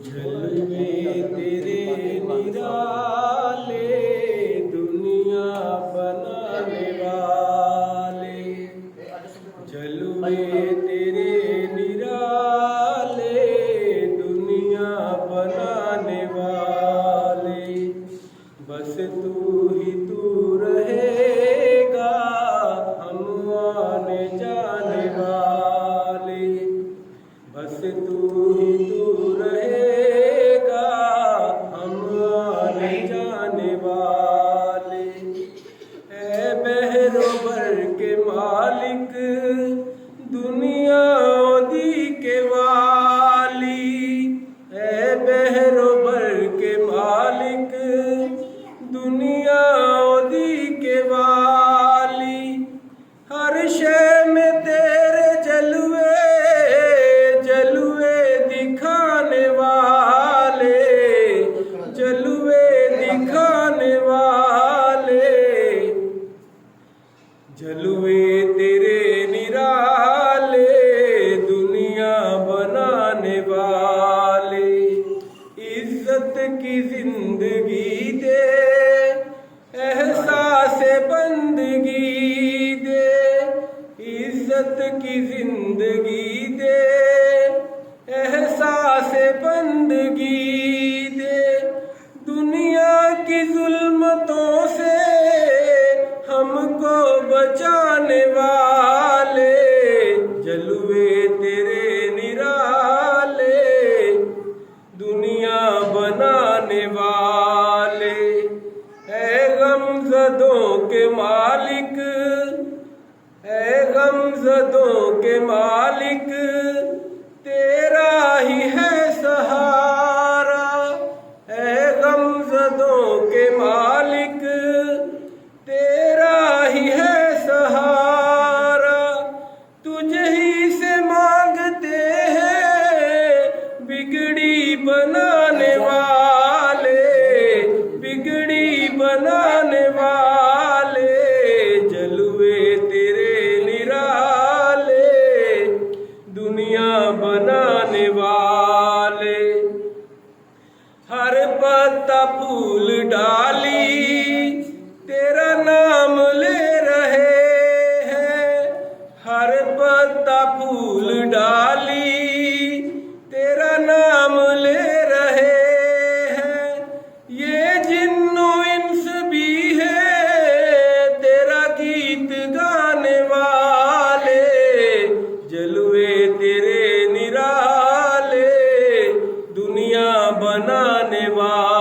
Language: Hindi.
जलवे तेरे निराले, दुनिया बनाने वाले। जलवे तेरे निराले, दुनिया बनाने वाले। बस तू ही तू रहेगा, हम आने जाने वाले। बस तू ही तू रहेगा, हम आने जाने वाले। ऐ बहरोबर के मालिक, दुनिया दी के वाली। ऐ बहरोबर के मालिक, दुनिया दी के वाली। हर शय में तेरे जलवे, जलवे दिखाने वाले, जलवे दिखाने वाले। जलवे तेरे निराले, दुनिया बनाने वाले। इज्जत की जिंदगी दे, एहसास बंदगी दे। इज्जत की जिंदगी दे, एहसास बंदगी दे। दुनिया की जुल्मतों से हमको बचाने वाले। जलवे तेरे निराले, दुनिया बनाने वाले। ऐ गमज़दों के मालिक, ऐ गमज़दों के मालिक, तेरा ही है सहारा। ऐ गमज़दों के मालिक, तेरा ही है सहारा। तुझे ही से मांगते हैं, बिगड़ी बनाने वाले, बिगड़ी बनाने वाले। जलवे तेरे निराले, दुनिया बनाने वाले। हर पत्ता फूल डाली, तेरा नाम ले रहे हैं। हर पत्ता फूल डाली, तेरा नाम ले रहे हैं। ये जिन्नो इंस भी है, तेरा गीत गाने वाले। जलवे तेरे निराले, दुनिया बनाने वाले।